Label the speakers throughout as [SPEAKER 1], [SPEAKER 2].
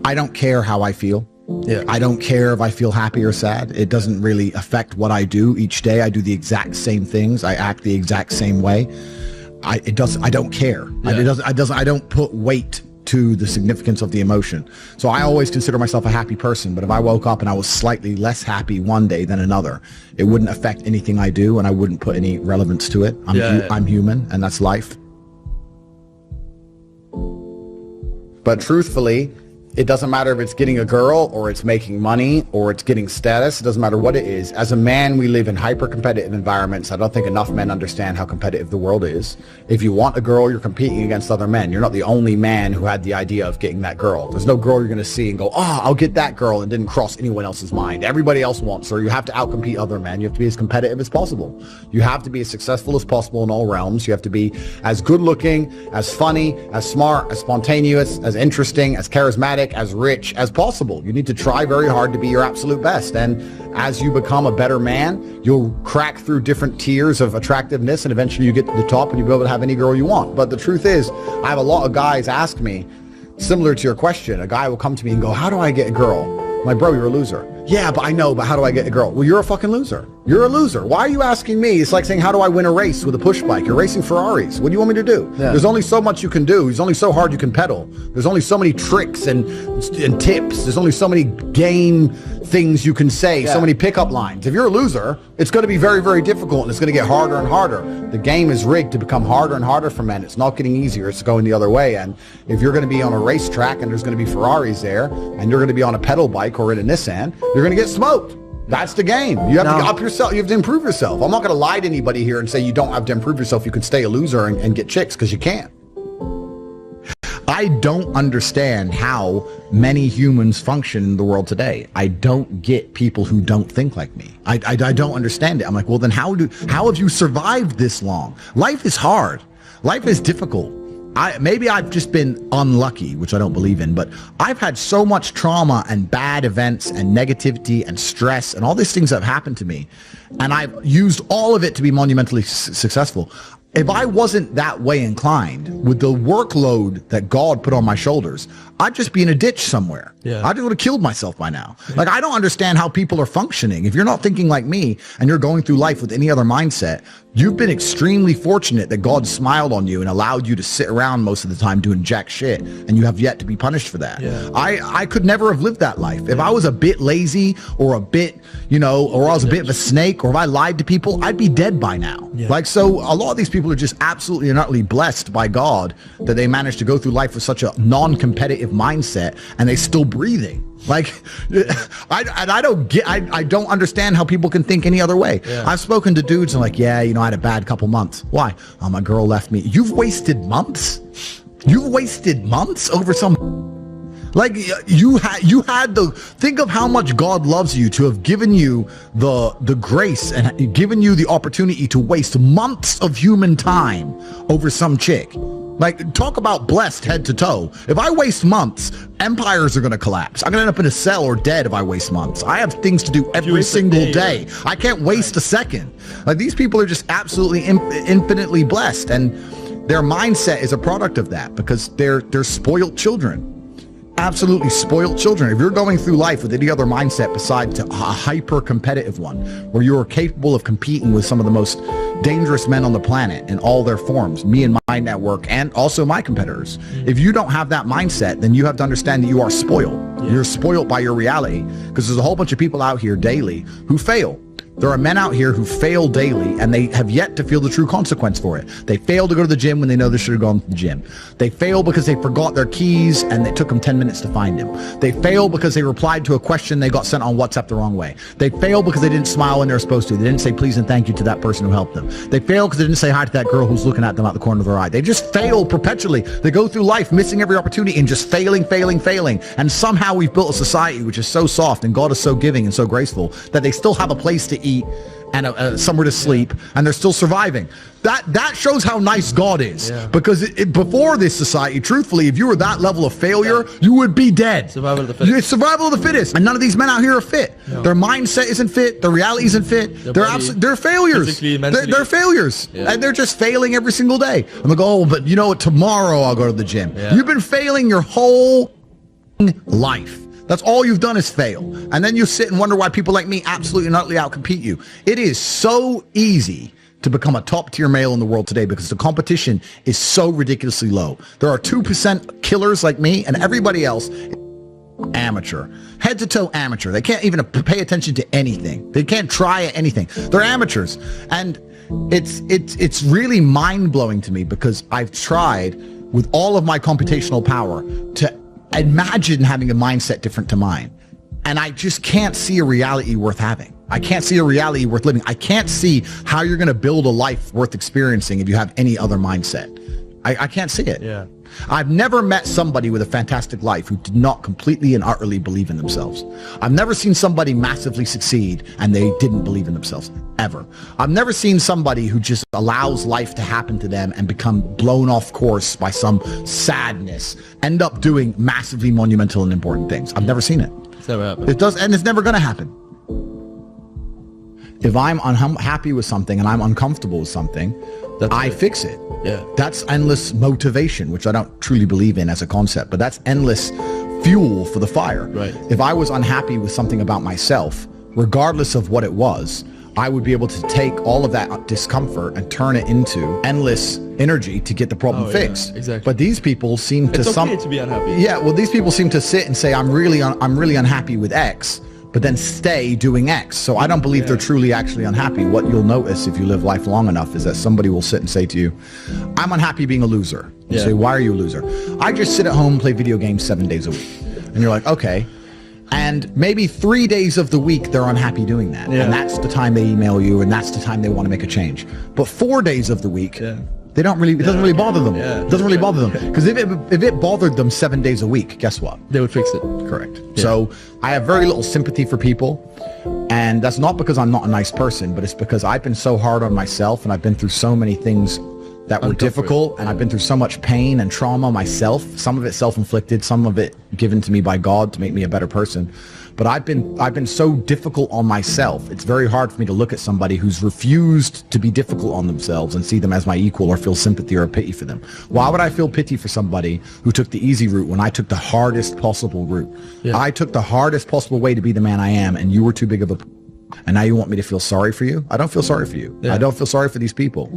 [SPEAKER 1] I don't care how I feel.
[SPEAKER 2] Yeah.
[SPEAKER 1] I don't care if I feel happy or sad. It doesn't really affect what I do each day. I do the exact same things. I act the exact same way. I don't care.
[SPEAKER 2] Yeah.
[SPEAKER 1] I don't put weight to the significance of the emotion. So I always consider myself a happy person, but if I woke up and I was slightly less happy one day than another, it wouldn't affect anything I do, and I wouldn't put any relevance to it. I'm human, and that's life. But truthfully, it doesn't matter if it's getting a girl or it's making money or it's getting status. It doesn't matter what it is. As a man, we live in hyper-competitive environments. I don't think enough men understand how competitive the world is. If you want a girl, you're competing against other men. You're not the only man who had the idea of getting that girl. There's no girl you're going to see and go, oh, I'll get that girl, and didn't cross anyone else's mind. Everybody else wants her. You have to outcompete other men. You have to be as competitive as possible. You have to be as successful as possible in all realms. You have to be as good looking, as funny, as smart, as spontaneous, as interesting, as charismatic, as rich as possible. You need to try very hard to be your absolute best. And as you become a better man, you'll crack through different tiers of attractiveness, and eventually you get to the top and you'll be able to have any girl you want. But the truth is, I have a lot of guys ask me, similar to your question, a guy will come to me and go, how do I get a girl? I'm like, bro, you're a loser. Yeah, but I know, but how do I get a girl? Well, you're a fucking loser. You're a loser. Why are you asking me? It's like saying, how do I win a race with a push bike? You're racing Ferraris. What do you want me to do? Yeah. There's only so much you can do. There's only so hard you can pedal. There's only so many tricks and tips. There's only so many game things you can say, so many pickup lines. If you're a loser, it's going to be very, very difficult, and it's going to get harder and harder. The game is rigged to become harder and harder for men. It's not getting easier. It's going the other way. And if you're going to be on a racetrack and there's going to be Ferraris there, and you're going to be on a pedal bike or in a Nissan, you're going to get smoked. That's the game. You have to up yourself. You have to improve yourself. I'm not going to lie to anybody here and say you don't have to improve yourself. You can stay a loser and get chicks, because you can't. I don't understand how many humans function in the world today. I don't get people who don't think like me. I don't understand it. I'm like, well, then how have you survived this long? Life is hard. Life is difficult. Maybe I've just been unlucky, which I don't believe in, but I've had so much trauma and bad events and negativity and stress and all these things that have happened to me, and I've used all of it to be monumentally successful. If I wasn't that way inclined with the workload that God put on my shoulders, I'd just be in a ditch somewhere. Yeah. I would have killed myself by now. Like, I don't understand how people are functioning. If you're not thinking like me and you're going through life with any other mindset, you've been extremely fortunate that God smiled on you and allowed you to sit around most of the time doing jack shit, and you have yet to be punished for that. Yeah. I could never have lived that life. If I was a bit lazy or a bit, or I was a bit of a snake, or if I lied to people, I'd be dead by now. Yeah. Like, so a lot of these people are just absolutely and utterly blessed by God that they managed to go through life with such a non-competitive mindset, and they still breathing. Like, I don't understand how people can think any other way. Yeah. I've spoken to dudes and like, yeah, I had a bad couple months. Why? Oh, my girl left me. You've wasted months? You've wasted months over some... Like, you had the... Think of how much God loves you to have given you the grace and given you the opportunity to waste months of human time over some chick. Like, talk about blessed head to toe. If I waste months, empires are going to collapse. I'm going to end up in a cell or dead if I waste months. I have things to do every single day. I can't waste a second. Like, these people are just absolutely infinitely blessed, and their mindset is a product of that, because they're spoiled children. Absolutely spoiled children. If you're going through life with any other mindset besides a hyper-competitive one, where you are capable of competing with some of the most dangerous men on the planet in all their forms, me and my network, and also my competitors. If you don't have that mindset, then you have to understand that you are spoiled. Yeah. You're spoiled by your reality, because there's a whole bunch of people out here daily who fail. There are men out here who fail daily, and they have yet to feel the true consequence for it. They fail to go to the gym when they know they should have gone to the gym. They fail because they forgot their keys and it took them 10 minutes to find them. They fail because they replied to a question they got sent on WhatsApp the wrong way. They fail because they didn't smile when they were supposed to. They didn't say please and thank you to that person who helped them. They fail because they didn't say hi to that girl who's looking at them out the corner of their eye. They just fail perpetually. They go through life missing every opportunity and just failing. And somehow we've built a society which is so soft, and God is so giving and so graceful, that they still have a place to eat and somewhere to sleep, and they're still surviving. That shows how nice God is. Yeah. Because before this society, truthfully, if you were that level of failure, you would be dead. Survival of the fittest. It's survival of the fittest. And none of these men out here are fit. No. Their mindset isn't fit. Their reality isn't fit. They're failures. They're failures. Yeah. And they're just failing every single day. I'm like, oh, but you know what? Tomorrow I'll go to the gym. Yeah. You've been failing your whole
[SPEAKER 2] life. That's all you've done is fail. And then you sit and wonder why people like me absolutely and utterly outcompete you. It is so easy to become a top tier male in the world today because the competition is so ridiculously low. There are 2% killers like me, and everybody else is amateur, head to toe amateur. They can't even pay attention to anything. They can't try at anything. They're amateurs. And it's really mind blowing to me because I've tried with all of my computational power to imagine having a mindset different to mine. And I just can't see a reality worth having. I can't see a reality worth living. I can't see how you're going to build a life worth experiencing if you have any other mindset. I can't see it.
[SPEAKER 3] Yeah.
[SPEAKER 2] I've never met somebody with a fantastic life who did not completely and utterly believe in themselves. I've never seen somebody massively succeed and they didn't believe in themselves, ever. I've never seen somebody who just allows life to happen to them and become blown off course by some sadness, end up doing massively monumental and important things. I've never seen it.
[SPEAKER 3] It's never happened.
[SPEAKER 2] It does, and it's never going to happen. If I'm unhappy with something and I'm uncomfortable with something, I fix it.
[SPEAKER 3] Yeah.
[SPEAKER 2] That's endless motivation, which I don't truly believe in as a concept, but that's endless fuel for the fire.
[SPEAKER 3] Right.
[SPEAKER 2] If I was unhappy with something about myself, regardless of what it was, I would be able to take all of that discomfort and turn it into endless energy to get the problem fixed.
[SPEAKER 3] Yeah, exactly.
[SPEAKER 2] But these people seem to
[SPEAKER 3] it's okay to be unhappy.
[SPEAKER 2] Yeah, well, these people seem to sit and say, I'm really unhappy with X, but then stay doing X. So I don't believe they're truly actually unhappy. What you'll notice if you live life long enough is that somebody will sit and say to you, I'm unhappy being a loser. You say, why are you a loser? I just sit at home and play video games 7 days a week. And you're like, okay. And maybe 3 days of the week they're unhappy doing that. And that's the time they email you and that's the time they want to make a change. But 4 days of the week, they don't really, it doesn't really bother them. It doesn't really bother them. Because if it bothered them 7 days a week, guess what?
[SPEAKER 3] They would fix it.
[SPEAKER 2] Correct. So I have very little sympathy for people. And that's not because I'm not a nice person, but it's because I've been so hard on myself and I've been through so many things that were difficult, and I've been through so much pain and trauma myself, some of it self-inflicted, some of it given to me by God to make me a better person. But I've been so difficult on myself. It's very hard for me to look at somebody who's refused to be difficult on themselves and see them as my equal or feel sympathy or pity for them. Why would I feel pity for somebody who took the easy route when I took the hardest possible route? I took the hardest possible way to be the man I am, and you were too big of a... And now you want me to feel sorry for you? I don't feel sorry for you. I don't feel sorry for these people.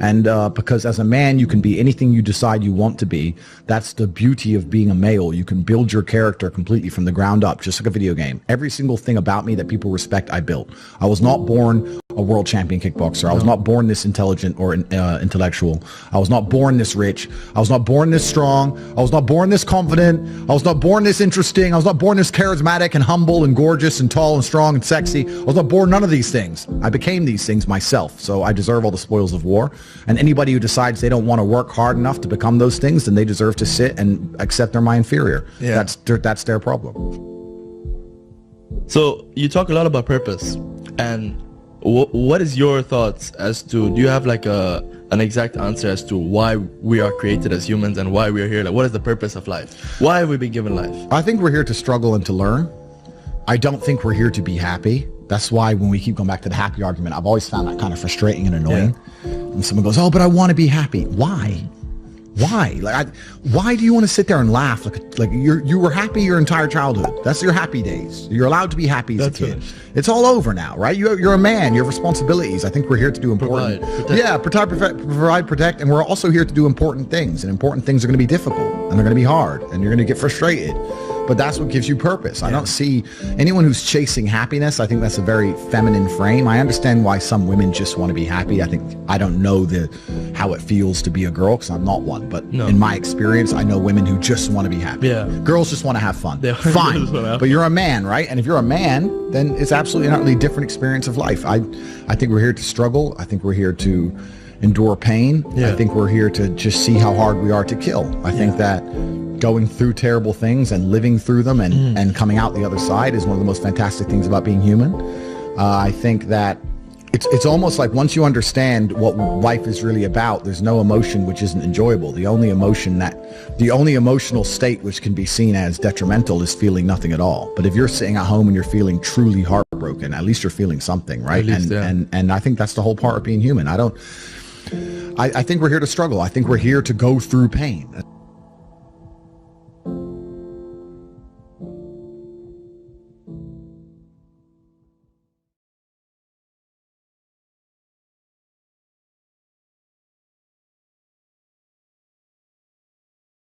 [SPEAKER 2] And because as a man, you can be anything you decide you want to be. That's the beauty of being a male. You can build your character completely from the ground up, just like a video game. Every single thing about me that people respect, I built. I was not born a world champion kickboxer. I was not born this intelligent or intellectual. I was not born this rich. I was not born this strong. I was not born this confident. I was not born this interesting. I was not born this charismatic and humble and gorgeous and tall and strong and sexy. I was not born none of these things. I became these things myself. So I deserve all the spoils of war. And anybody who decides they don't want to work hard enough to become those things, then they deserve to sit and accept they're my inferior. That's their problem.
[SPEAKER 3] So you talk a lot about purpose, and what is your thoughts as to, do you have like an exact answer as to why we are created as humans and why we are here? Like, what is the purpose of life? Why have we been given life?
[SPEAKER 2] I think we're here to struggle and to learn. I don't think we're here to be happy. That's why when we keep going back to the happy argument, I've always found that kind of frustrating and annoying. When someone goes, oh, but I want to be happy. Why? Why? Why do you want to sit there and laugh like you were happy your entire childhood? That's your happy days. You're allowed to be happy as a kid. Finished. It's all over now, right? You're a man. You have responsibilities. I think we're here to do important. Provide, protect, and we're also here to do important things. And important things are going to be difficult, and they're going to be hard, and you're going to get frustrated. But that's what gives you purpose. I don't see anyone who's chasing happiness. I think that's a very feminine frame. I understand why some women just want to be happy. I don't know how it feels to be a girl because I'm not one. But in my experience, I know women who just want to be happy. Girls just want to have fun. Fine. But you're a man, right? And if you're a man, then it's absolutely not really a different experience of life. I think we're here to struggle. I think we're here to endure pain. I think we're here to just see how hard we are to kill. I think that going through terrible things and living through them and coming out the other side is one of the most fantastic things about being human. I think that it's almost like once you understand what life is really about, there's no emotion which isn't enjoyable. The only emotional state which can be seen as detrimental is feeling nothing at all. But if you're sitting at home and you're feeling truly heartbroken, at least you're feeling something, right? And I think that's the whole part of being human. I think we're here to struggle. I think we're here to go through pain.